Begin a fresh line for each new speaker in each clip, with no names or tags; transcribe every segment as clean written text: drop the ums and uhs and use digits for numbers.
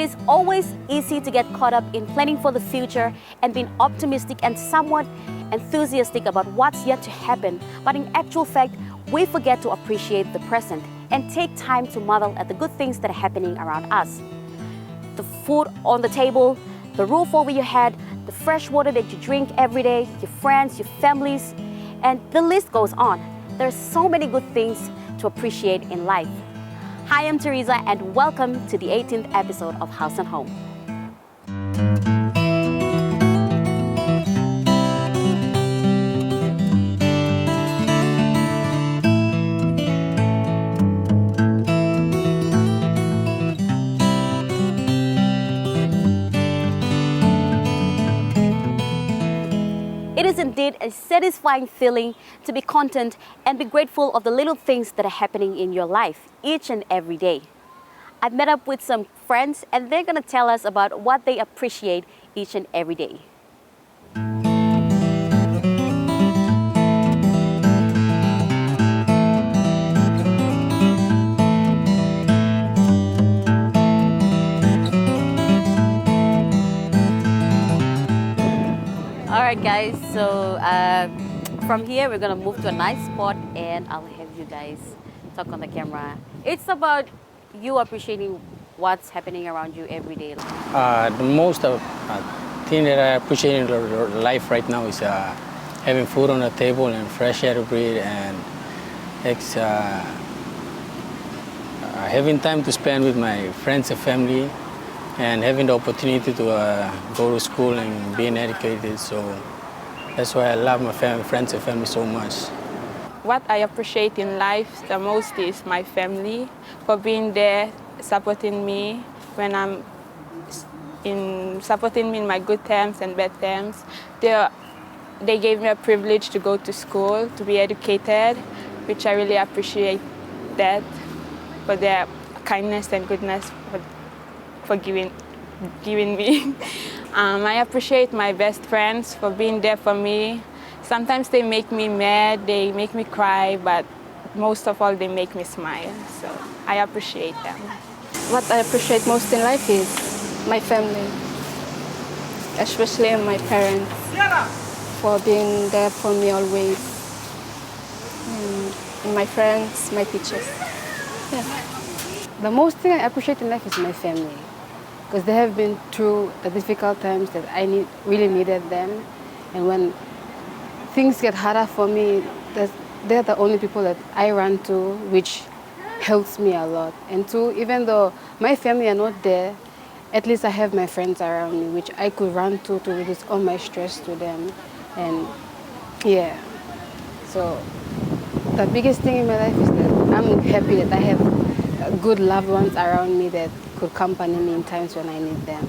is always easy to get caught up in planning for the future and being optimistic and somewhat enthusiastic about what's yet to happen. But in actual fact, we forget to appreciate the present and take time to marvel at the good things that are happening around us. The food on the table, the roof over your head, the fresh water that you drink every day, your friends, your families, and the list goes on. There's so many good things to appreciate in life. Hi, I'm Teresa and welcome to the 18th episode of House and Home. It is indeed a satisfying feeling to be content and be grateful of the little things that are happening in your life each and every day. I've met up with some friends and they're going to tell us about what they appreciate each and every day. Alright guys, so from here we're gonna move to a nice spot and I'll have you guys talk on the camera. It's about you appreciating what's happening around you every day.
The most thing that I appreciate in life right now is having food on the table and fresh air to breathe, and it's having time to spend with my friends and family, and having the opportunity to go to school and being educated. So that's why I love my friends and family so much.
What I appreciate in life the most is my family, for being there, supporting me when supporting me in my good times and bad times. They gave me a privilege to go to school, to be educated, which I really appreciate that, for their kindness and goodness, for giving me. I appreciate my best friends for being there for me. Sometimes they make me mad, they make me cry, but most of all they make me smile. So I appreciate them.
What I appreciate most in life is my family, especially my parents, for being there for me always, and my friends, my teachers. Yeah.
The most thing I appreciate in life is my family, because they have been through the difficult times that I really needed them. And when things get harder for me, they're the only people that I run to, which helps me a lot. And two, even though my family are not there, at least I have my friends around me, which I could run to release all my stress to them. And yeah, so the biggest thing in my life is that I'm happy that I have good loved ones around me that could accompany me in times when I need them.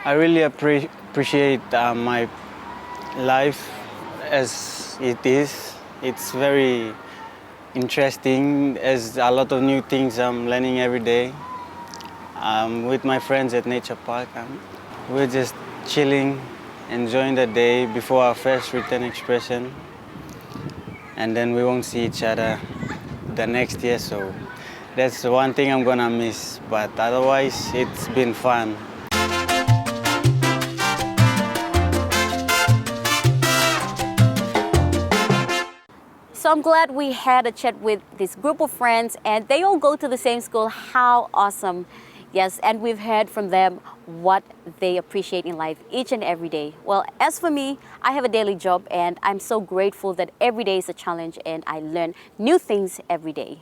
I really appreciate my life as it is. It's very interesting, as a lot of new things I'm learning every day. With my friends at Nature Park, we're just chilling, enjoying the day before our first return expression. And then we won't see each other the next year, so that's the one thing I'm gonna miss. But otherwise, it's been fun.
So I'm glad we had a chat with this group of friends and they all go to the same school. How awesome. Yes, and we've heard from them what they appreciate in life each and every day. Well, as for me, I have a daily job and I'm so grateful that every day is a challenge and I learn new things every day.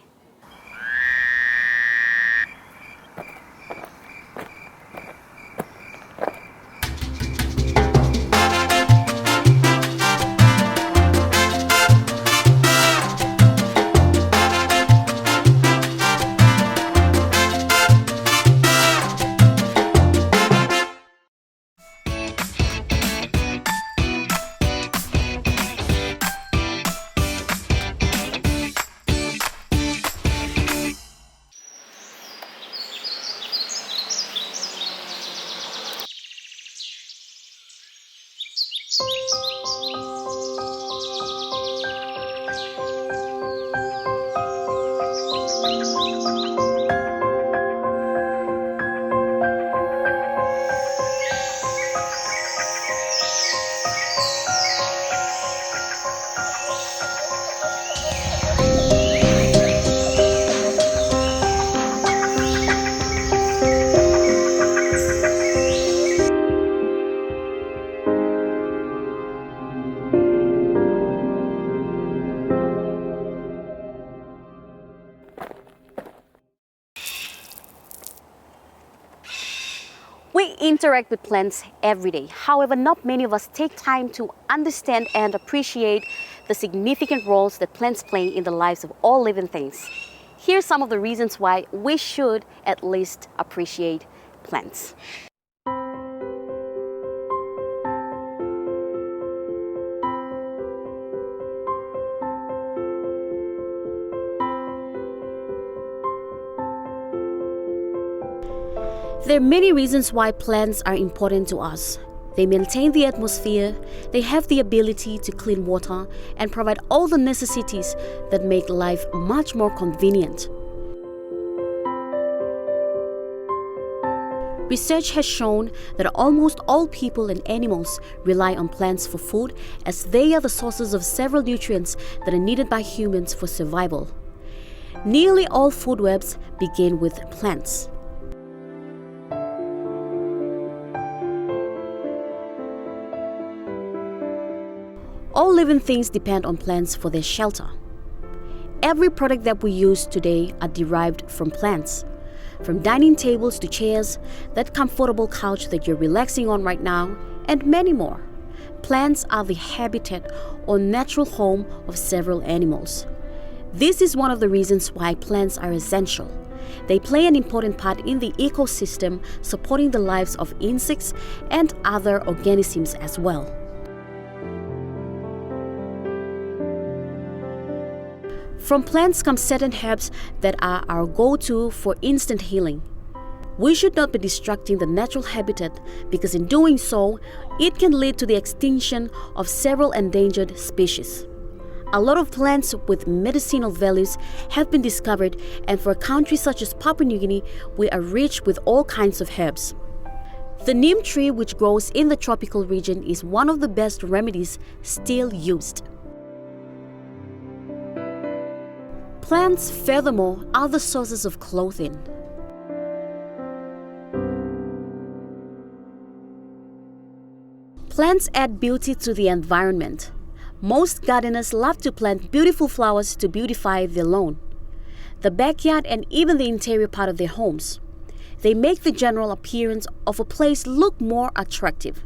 We interact with plants every day. However, not many of us take time to understand and appreciate the significant roles that plants play in the lives of all living things. Here's some of the reasons why we should at least appreciate plants. There are many reasons why plants are important to us. They maintain the atmosphere, they have the ability to clean water, and provide all the necessities that make life much more convenient. Research has shown that almost all people and animals rely on plants for food, as they are the sources of several nutrients that are needed by humans for survival. Nearly all food webs begin with plants. All living things depend on plants for their shelter. Every product that we use today are derived from plants. From dining tables to chairs, that comfortable couch that you're relaxing on right now, and many more. Plants are the habitat or natural home of several animals. This is one of the reasons why plants are essential. They play an important part in the ecosystem, supporting the lives of insects and other organisms as well. From plants come certain herbs that are our go-to for instant healing. We should not be destructing the natural habitat because in doing so, it can lead to the extinction of several endangered species. A lot of plants with medicinal values have been discovered, and for a country such as Papua New Guinea, we are rich with all kinds of herbs. The neem tree, which grows in the tropical region, is one of the best remedies still used. Plants, furthermore, are the sources of clothing. Plants add beauty to the environment. Most gardeners love to plant beautiful flowers to beautify their lawn, the backyard, and even the interior part of their homes. They make the general appearance of a place look more attractive.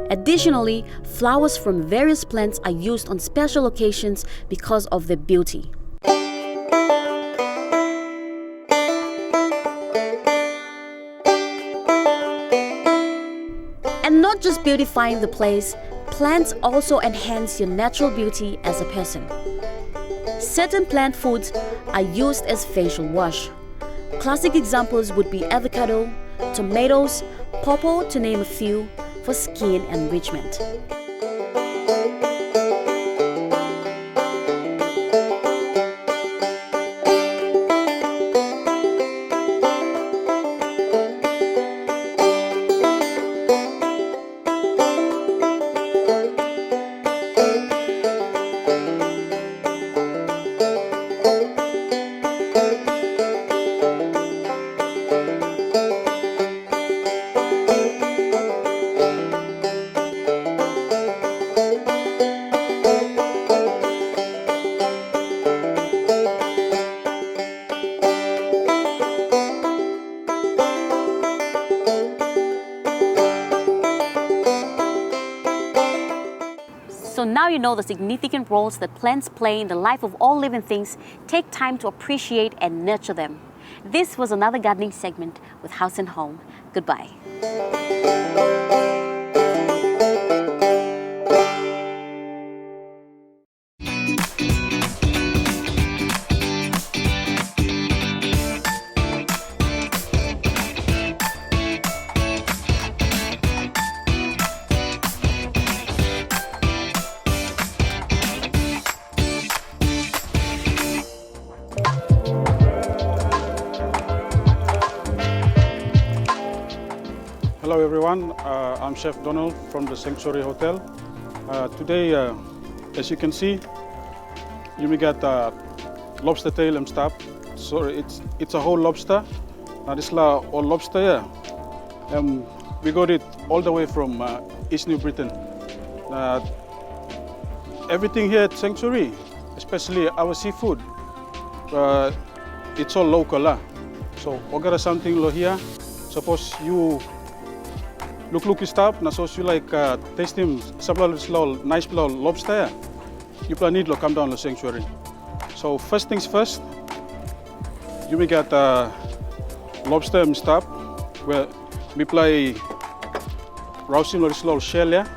Additionally, flowers from various plants are used on special occasions because of their beauty. And not just beautifying the place, plants also enhance your natural beauty as a person. Certain plant foods are used as facial wash. Classic examples would be avocado, tomatoes, pawpaw, to name a few, for skin enrichment. So now you know the significant roles that plants play in the life of all living things. Take time to appreciate and nurture them. This was another gardening segment with House and Home. Goodbye.
Hello everyone, I'm Chef Donald from the Sanctuary Hotel. Today, as you can see, we got lobster tail and stuff. So it's a whole lobster. This is all lobster, yeah. We got it all the way from East New Britain. everything here at Sanctuary, especially our seafood, it's all local. So, ogara something lo here. Suppose you look stuff, na so you like tasting some nice lobster. You plan need to come down to Sanctuary. So first things first, you may get lobster and stuff where we play roasting or slow shell. Yeah?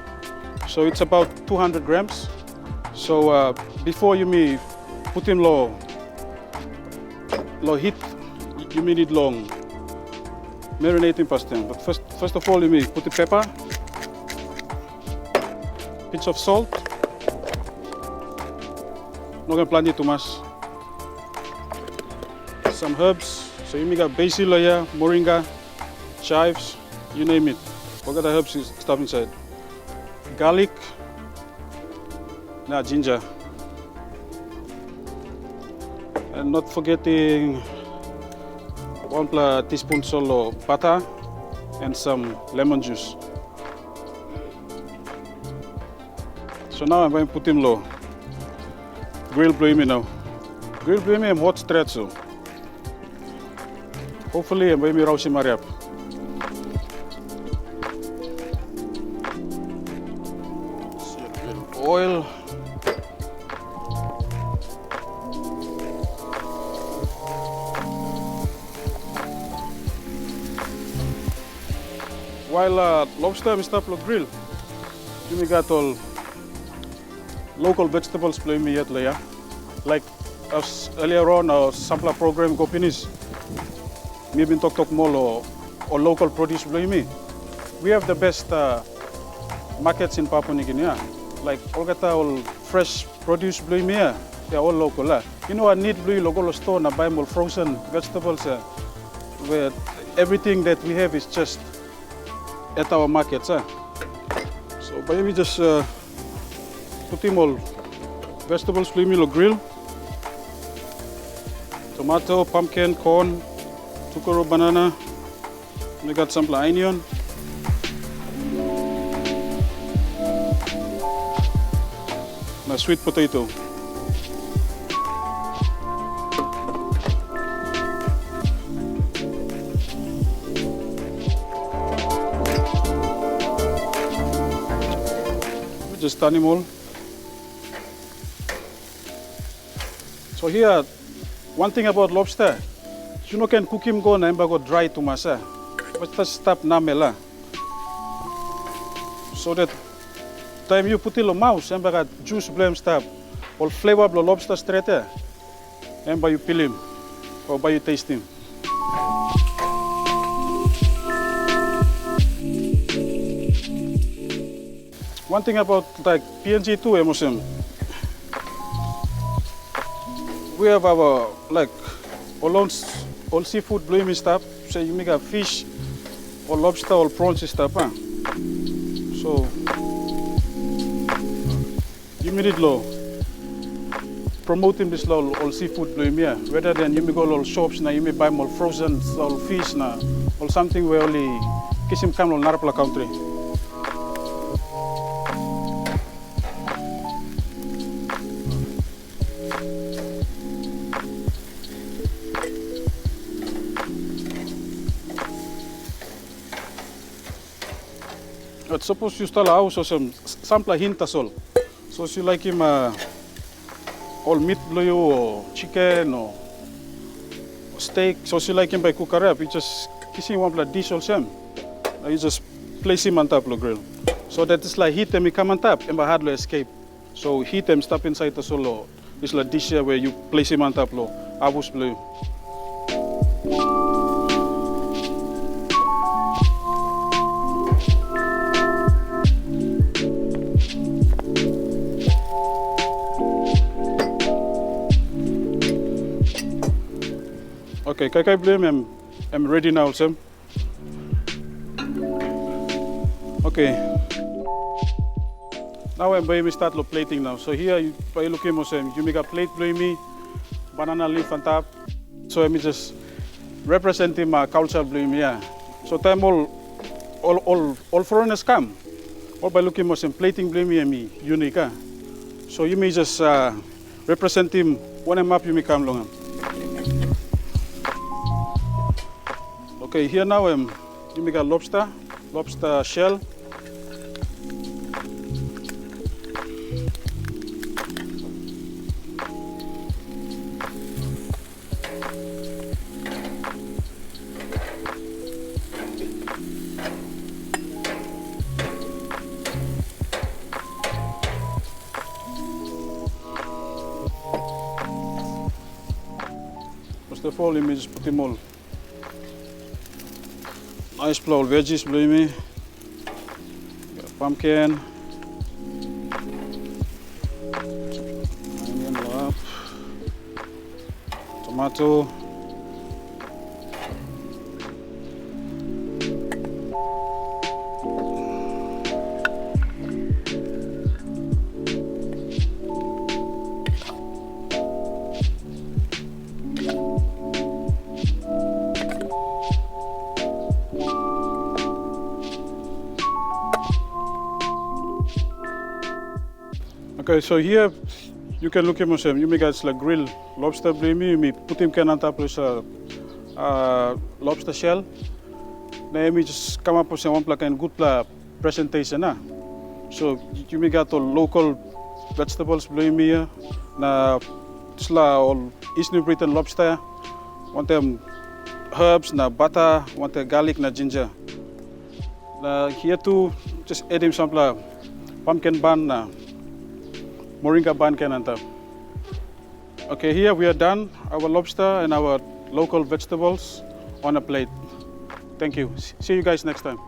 So it's about 200 grams. So before you may put in low heat, you may need long marinating pasta. But first of all, you may put the pepper, pinch of salt. Not gonna plant it too much. Some herbs. So you may got basil here, moringa, chives, you name it. What got the herbs stuff inside? Garlic, now ginger. And not forgetting 1 teaspoon solo butter and some lemon juice. So now I'm going to put him low. Grill blame now. Grill blame I'm hot stretch so. Hopefully I'm going to roast him up. So a bit of oil. While lobster and stuff look grill, you may got all local vegetables play me yet later. Like us earlier on our sampler program go finish. Me been talk more or local produce play me. We have the best markets in Papua New Guinea. Like all fresh produce play me. They're all local. You know I need blue local store na buy more frozen vegetables where everything that we have is just at our markets. So by me just put in all vegetables, flame grill, tomato, pumpkin, corn, tukoro, banana. We got some onion. And a sweet potato. Just turn him all. So here, one thing about lobster, you know can cook him go na go dry to masa. But just stop namela. So that time you put in the mouse and got juice blame stop, all flavor of lobster straight there. And by you peel him or by you taste him. One thing about like PNG too, emotion. We have our like all seafood blooming stuff. So you make a fish or lobster or prawns stuff. So you made it low. Promoting this low all seafood blooming here. Rather than you may go all shops now you may buy more frozen all fish now or something where only kisim come on Narapla country. But suppose you start a house or some hintasol. So if you like him all meat blue or chicken or steak, so if you like him by cook up, you just kiss him one dish or some. You just place him on top of the grill. So that is like heat them he come on top and hardly escape. So heat them stop inside the solo. It's like dish here where you place him on top of avus blue. Okay, Kai blame I'm ready now, Sam. Okay. Now I'm going to start plating now. So here you look at Sam, you make a plate blame me, banana leaf on top. So I'm just representing my culture blame yeah. So time all foreigners come. All by looking at Sam plating blame me unique. So you may just represent him. When I'm up, you may come along. Okay, here now you may got lobster shell. First of all, you may just put them all. Nice flour veggies, believe me. Got a pumpkin. Onion up. Tomato. Okay, so here you can look at myself. You may get like grilled lobster, believe me. You may put him can on top with lobster shell. Then you just come up with one like a good presentation. So you may get all local vegetables, believe me. Na all East New Britain lobster. Want them herbs, na butter, want the garlic, na ginger. Here too, just add him some pumpkin bun. Moringa bun can enter. Okay, here we are done. Our lobster and our local vegetables on a plate. Thank you. See you guys next time.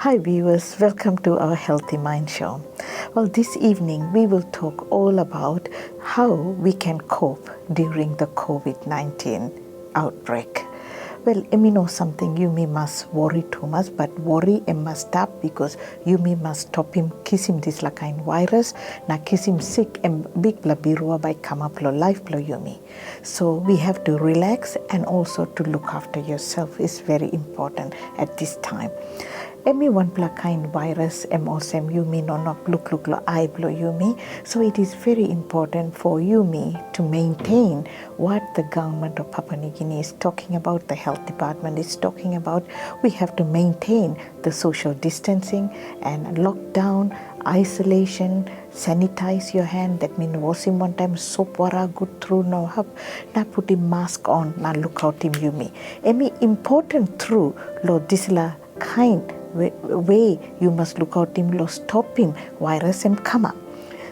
Hi viewers, welcome to our Healthy Mind Show. Well, this evening we will talk all about how we can cope during the COVID-19 outbreak. Well, you know something, you may must worry too much, but worry must stop because you may must stop him, kiss him this kind virus, na kiss him sick and big blabirua by come up life blow yumi. So we have to relax and also to look after yourself is very important at this time. One kind virus MOSM yumi no look eye blow yumi. So it is very important for yumi to maintain what the government of Papua New Guinea is talking about, the health department is talking about. We have to maintain the social distancing and lockdown, isolation, sanitize your hand. That means wash him one time, soap water good through no hub. Na put him mask on, na look out him yumi. Important through lo disla kind way you must look out him lo stop him virus and come up.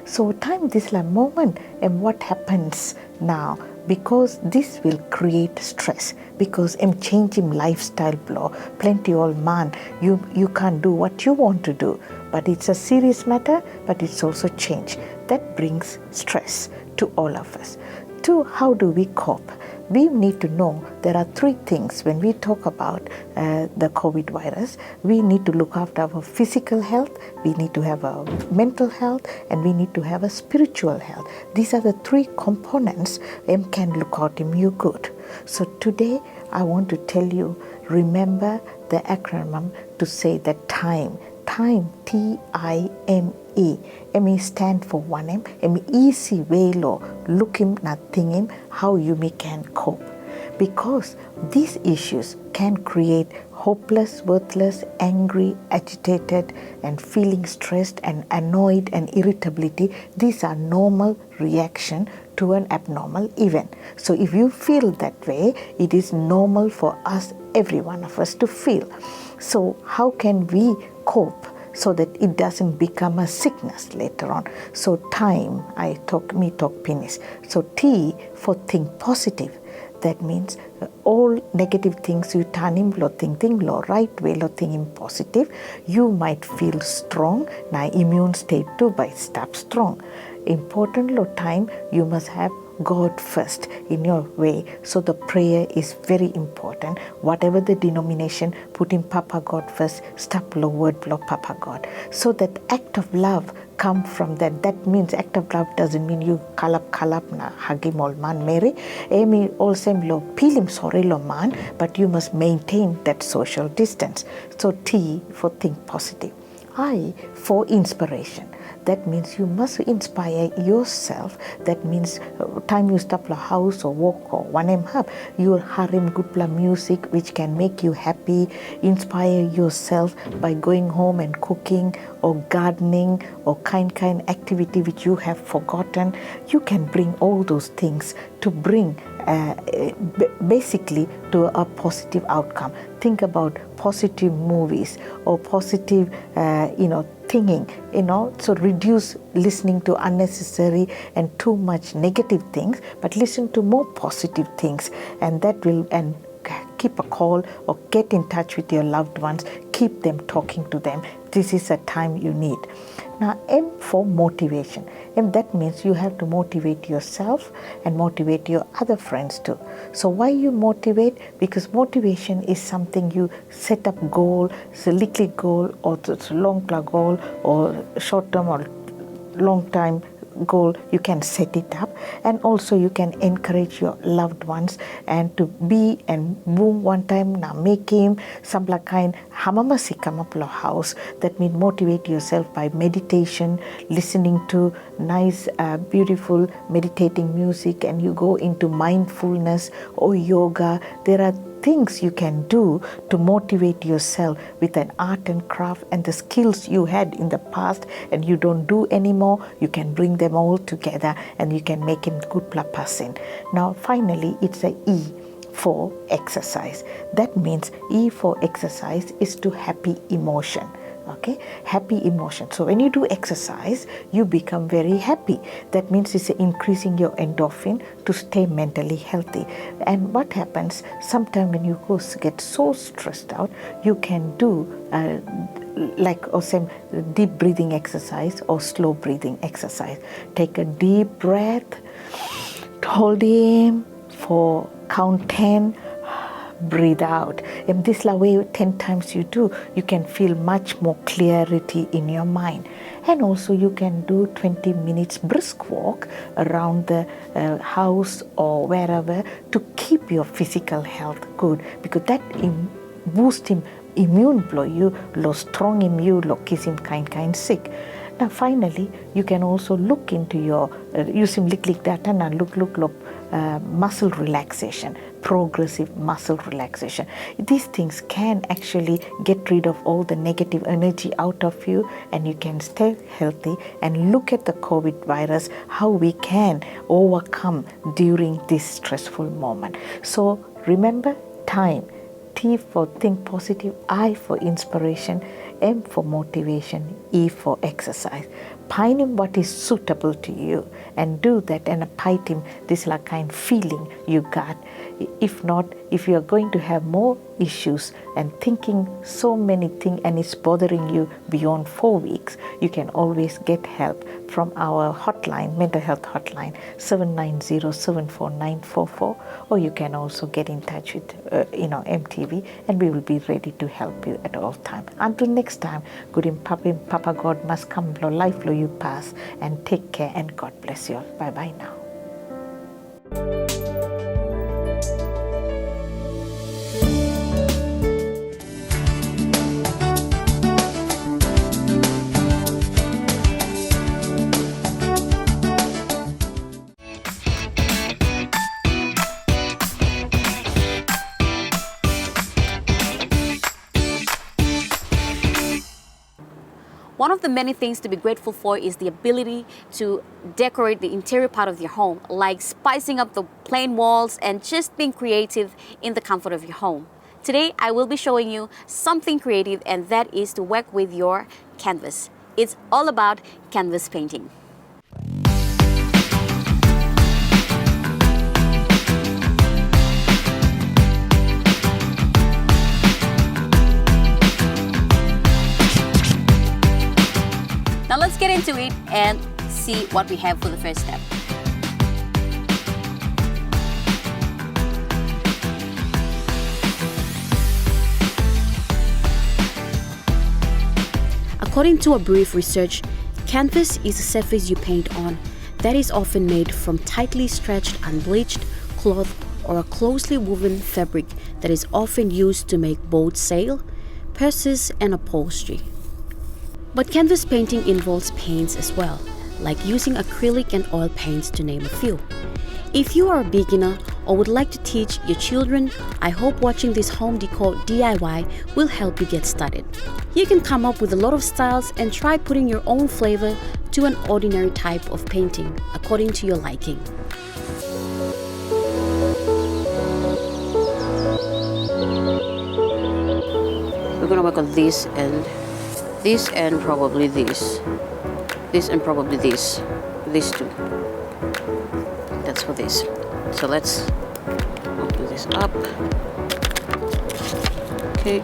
So time this moment and what happens now, because this will create stress, because change him lifestyle blow plenty old man you can't do what you want to do, but it's a serious matter, but it's also change that brings stress to all of us. To how do we cope? We need to know there are three things when we talk about the COVID virus. We need to look after our physical health, we need to have a mental health, and we need to have a spiritual health. These are the three components can look out in you good. So today I want to tell you, remember the acronym to say that time, T-I-M-E. M stand for 1M. Easy way lo look him nothing him how you can cope, because these issues can create hopeless, worthless, angry, agitated, and feeling stressed and annoyed and irritability. These are normal reaction to an abnormal event. So if you feel that way, it is normal for us, every one of us, to feel. So how can we cope? so that it doesn't become a sickness later on. So time, me talk penis. So T for think positive. That means all negative things you turn in lo think lo right way lo think positive. You might feel strong. Now immune state too by stop strong. Important lo time you must have God first in your way. So the prayer is very important. Whatever the denomination, put in Papa God first, stop lo word lo Papa God. So that act of love come from that. That means act of love doesn't mean you kalap na hagim ol man Mary. Emi also lo pilim sorry lo man, but you must maintain that social distance. So T for think positive. I for inspiration. That means you must inspire yourself. That means time you stop la house or walk or one hub, you harim gupla music which can make you happy, inspire yourself by going home and cooking or gardening or kind activity which you have forgotten. You can bring all those things to bring basically to a positive outcome. Think about positive movies or positive, thinking, so reduce listening to unnecessary and too much negative things, but listen to more positive things, and that will, and keep a call or get in touch with your loved ones, keep them talking to them. This is a time you need. Now M for motivation. And that means you have to motivate yourself and motivate your other friends too. So why you motivate? Because motivation is something you set up goal, it's a little goal or it's a long goal or short term or long time goal, you can set it up, and also you can encourage your loved ones and to be and boom one time na make him some kind hamamasi come up lo house. That means motivate yourself by meditation, listening to nice beautiful meditating music, and you go into mindfulness or yoga. There are things you can do to motivate yourself with an art and craft and the skills you had in the past and you don't do anymore. You can bring them all together and you can make him good person. Now finally it's a E for exercise. That means E for exercise is to happy emotion. Okay, happy emotion. So when you do exercise, you become very happy. That means it's increasing your endorphin to stay mentally healthy. And what happens, sometimes when you get so stressed out, you can do like some deep breathing exercise or slow breathing exercise. Take a deep breath, hold him for count 10, breathe out. And this way 10 times you do, you can feel much more clarity in your mind. And also you can do 20 minutes brisk walk around the house or wherever to keep your physical health good, because that boosts him immune blow you lo strong immune lo kiss him kind sick. Now finally you can also look into your use him lick that and look muscle relaxation, progressive muscle relaxation. These things can actually get rid of all the negative energy out of you, and you can stay healthy and look at the COVID virus, how we can overcome during this stressful moment. So remember time. T for think positive, I for inspiration, M for motivation, E for exercise. Find him what is suitable to you and do that, and apply him this kind feeling you got. If not, if you are going to have more issues and thinking so many things and it's bothering you beyond 4 weeks, you can always get help from our hotline, mental health hotline, 790-74944, or you can also get in touch with EMTV, and we will be ready to help you at all times. Until next time, good in Papa God must come, life flow you pass, and take care, and God bless you all. Bye-bye now.
One of the many things to be grateful for is the ability to decorate the interior part of your home, like spicing up the plain walls and just being creative in the comfort of your home. Today, I will be showing you something creative, and that is to work with your canvas. It's all about canvas painting. Now let's get into it and see what we have for the first step. According to a brief research, canvas is a surface you paint on that is often made from tightly stretched unbleached cloth or a closely woven fabric that is often used to make boat sail, purses, and upholstery. But canvas painting involves paints as well, like using acrylic and oil paints to name a few. If you are a beginner or would like to teach your children, I hope watching this home decor DIY will help you get started. You can come up with a lot of styles and try putting your own flavor to an ordinary type of painting according to your liking. We're gonna work on this and probably this and probably this two. That's for this. So let's open this up. Okay.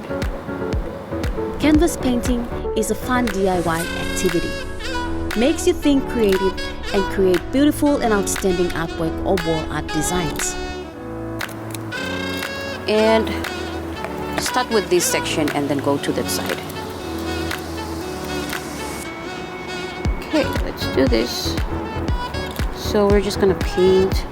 Canvas painting is a fun DIY activity. Makes you think creative and create beautiful and outstanding artwork or wall art designs. And start with this section and then go to that side. Okay, let's do this. So we're just gonna paint.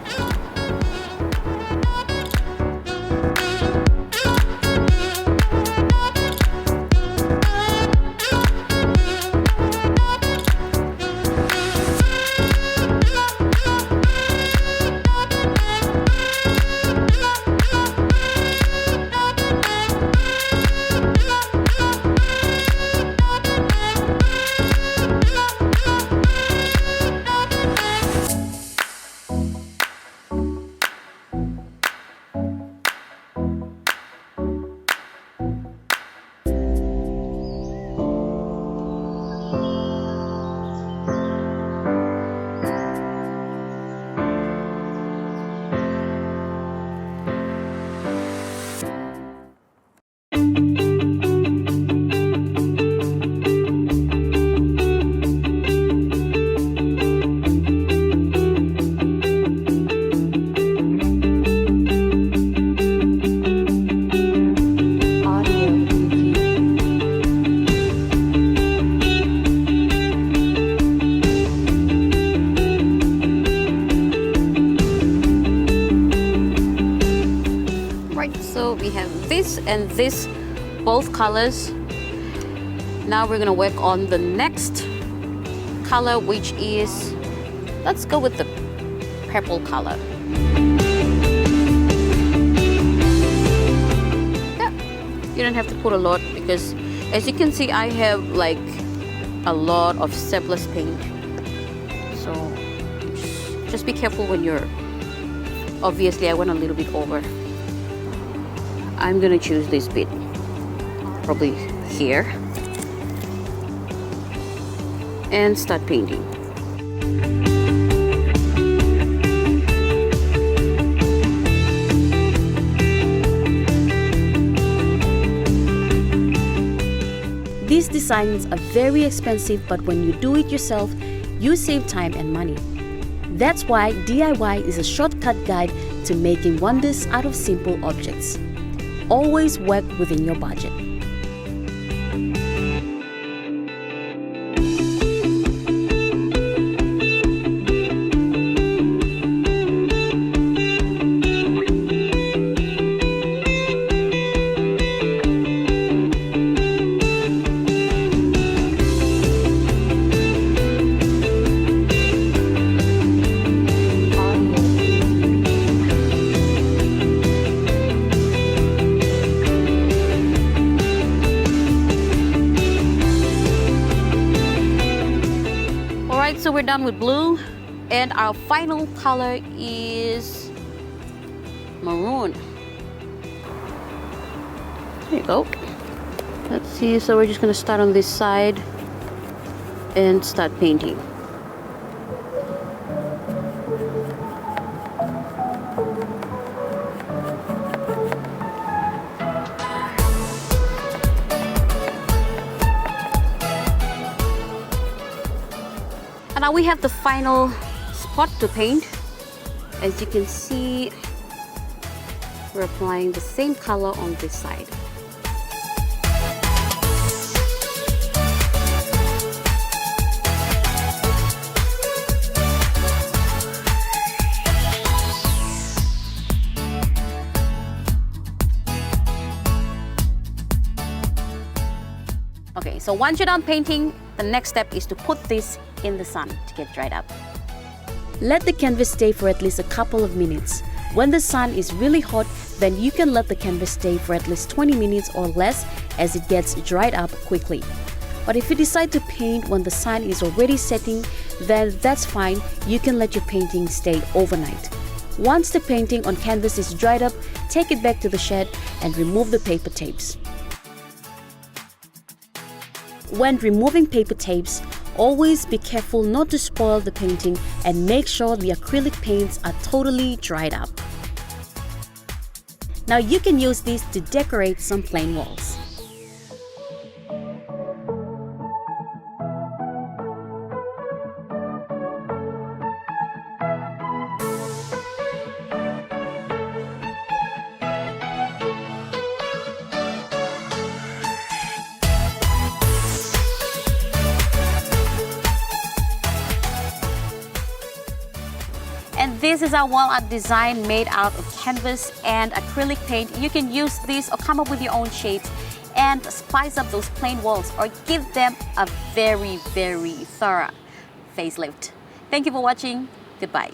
So we have this and this, both colors. Now we're gonna work on the next color, which is, let's go with the purple color. Yeah, you don't have to put a lot because as you can see, I have like a lot of surplus paint. So just be careful when you're, obviously I went a little bit over. I'm gonna choose this bit, probably here, and start painting. These designs are very expensive, but when you do it yourself, you save time and money. That's why DIY is a shortcut guide to making wonders out of simple objects. Always work within your budget. So we're done with blue, and our final color is maroon. There you go. Let's see, so we're just gonna start on this side and start painting. And now we have the final spot to paint. As you can see, we're applying the same color on this side. Okay, so once you're done painting, the next step is to put this in the sun to get dried up. Let the canvas stay for at least a couple of minutes. When the sun is really hot, then you can let the canvas stay for at least 20 minutes or less as it gets dried up quickly. But if you decide to paint when the sun is already setting, then that's fine. You can let your painting stay overnight. Once the painting on canvas is dried up, take it back to the shed and remove the paper tapes. When removing paper tapes, always be careful not to spoil the painting and make sure the acrylic paints are totally dried up. Now you can use these to decorate some plain walls. And this is our wall art design made out of canvas and acrylic paint. You can use this or come up with your own shades and spice up those plain walls or give them a very, very thorough facelift. Thank you for watching. Goodbye.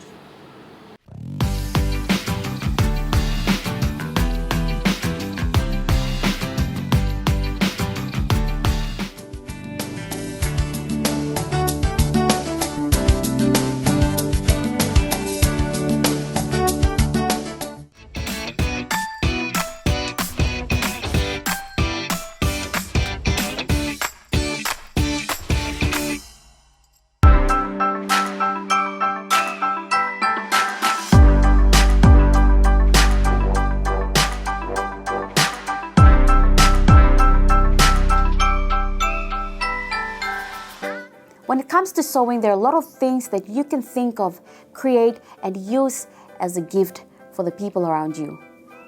When it comes to sewing, there are a lot of things that you can think of, create, and use as a gift for the people around you.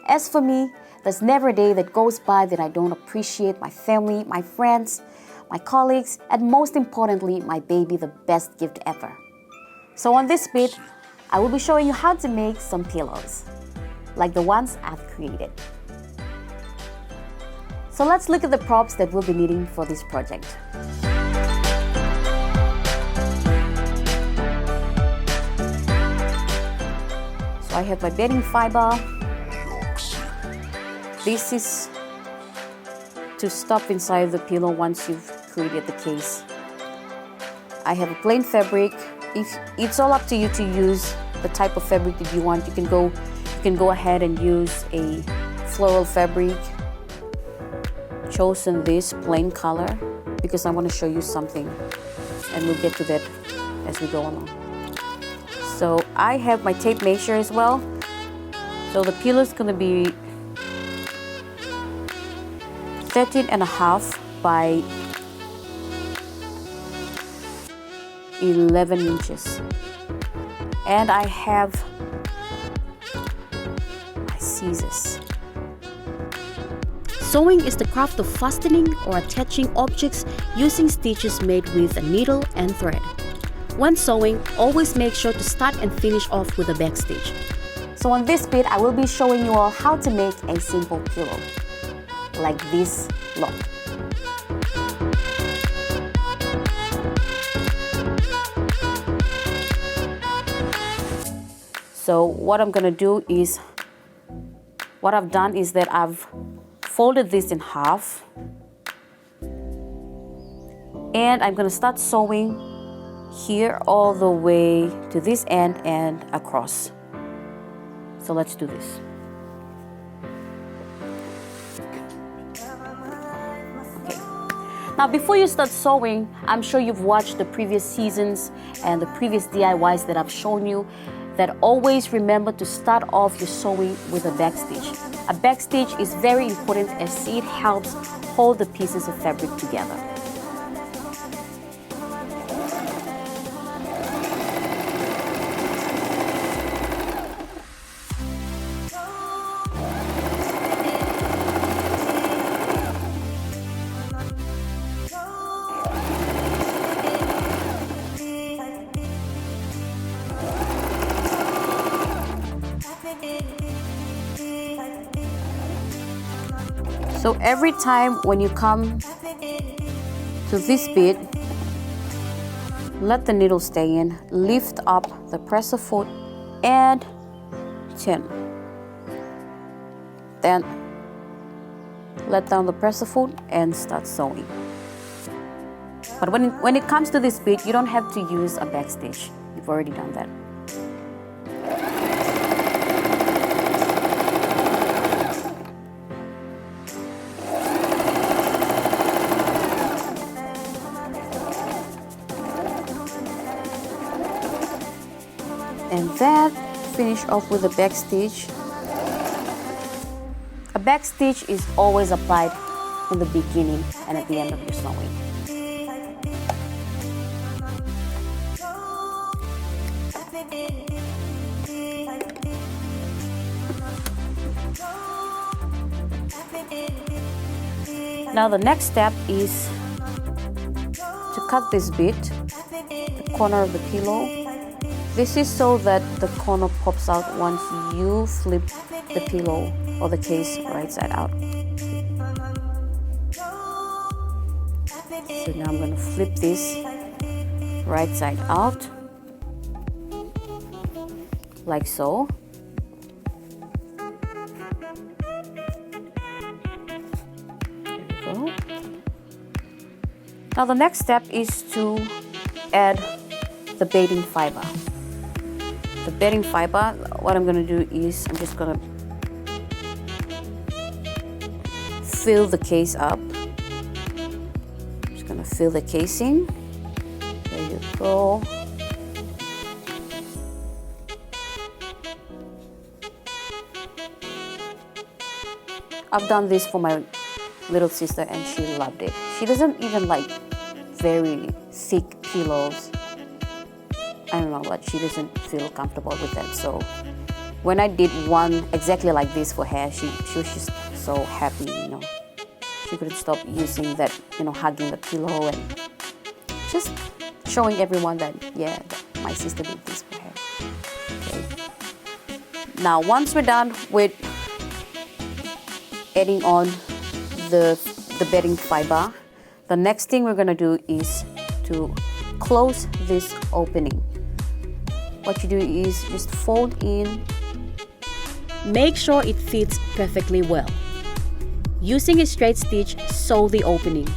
As for me, there's never a day that goes by that I don't appreciate my family, my friends, my colleagues, and most importantly, my baby, the best gift ever. So on this bit, I will be showing you how to make some pillows, like the ones I've created. So let's look at the props that we'll be needing for this project. So I have my bedding fiber. This is to stuff inside the pillow once you've created the case. I have a plain fabric. It's all up to you to use the type of fabric that you want. You can go ahead and use a floral fabric. Chosen this plain color because I want to show you something, and we'll get to that as we go along. So I have my tape measure as well. So the pillow is going to be 13.5 by 11 inches. And I have my scissors. Sewing is the craft of fastening or attaching objects using stitches made with a needle and thread. When sewing, always make sure to start and finish off with a back stitch. So on this bit, I will be showing you all how to make a simple pillow, like this lock. So what I'm gonna do is, what I've done is that I've folded this in half, and I'm gonna start sewing here all the way to this end and across. So let's do this. Now, before you start sewing, I'm sure you've watched the previous seasons and the previous DIYs that I've shown you, that always remember to start off your sewing with a backstitch. A backstitch is very important as it helps hold the pieces of fabric together. So every time when you come to this bit, let the needle stay in, lift up the presser foot and turn. Then let down the presser foot and start sewing. But when it comes to this bit, you don't have to use a backstitch. You've already done that. And then finish off with a backstitch. A backstitch is always applied in the beginning and at the end of your sewing. Now the next step is to cut this bit, the corner of the pillow. This is so that the corner pops out once you flip the pillow or the case right side out. So now I'm going to flip this right side out, like so. There we go. Now the next step is to add the beading fiber. The beading fiber, what I'm going to do is I'm just going to fill the case up. Just going to fill the casing. There you go. I've done this for my little sister and she loved it. She doesn't even like very thick pillows. I don't know, but she doesn't feel comfortable with that. So when I did one exactly like this for her, she was just so happy, you know. She couldn't stop using that, you know, hugging the pillow and just showing everyone that, yeah, my sister did this for her. Okay. Now, once we're done with adding on the bedding fiber, the next thing we're gonna do is to close this opening. What you do is just fold in.
Make sure it fits perfectly well. Using a straight stitch, sew the opening.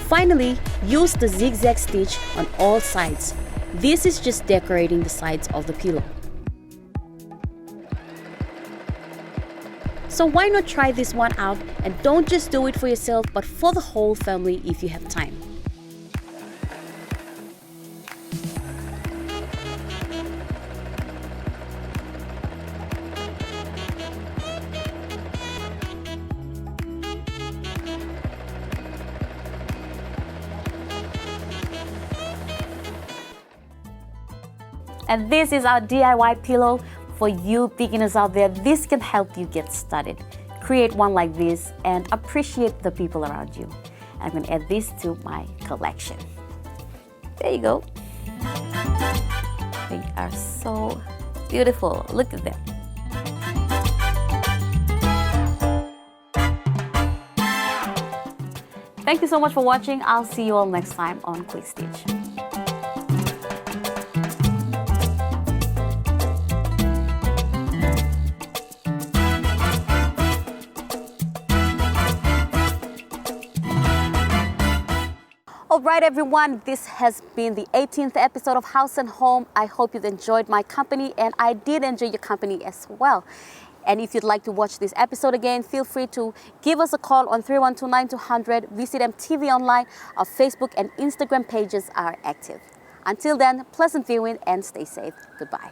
Finally, use the zigzag stitch on all sides. This is just decorating the sides of the pillow. So why not try this one out, and don't just do it for yourself but for the whole family if you have time.
And this is our DIY pillow for you beginners out there. This can help you get started. Create one like this and appreciate the people around you. I'm going to add this to my collection. There you go. They are so beautiful. Look at them. Thank you so much for watching. I'll see you all next time on Quick Stitch. All right, everyone, this has been the 18th episode of House and Home. I hope you've enjoyed my company, and I did enjoy your company as well. And if you'd like to watch this episode again, feel free to give us a call on 312-9200. Visit EMTV online. Our Facebook and Instagram pages are active. Until then, pleasant viewing and stay safe. Goodbye.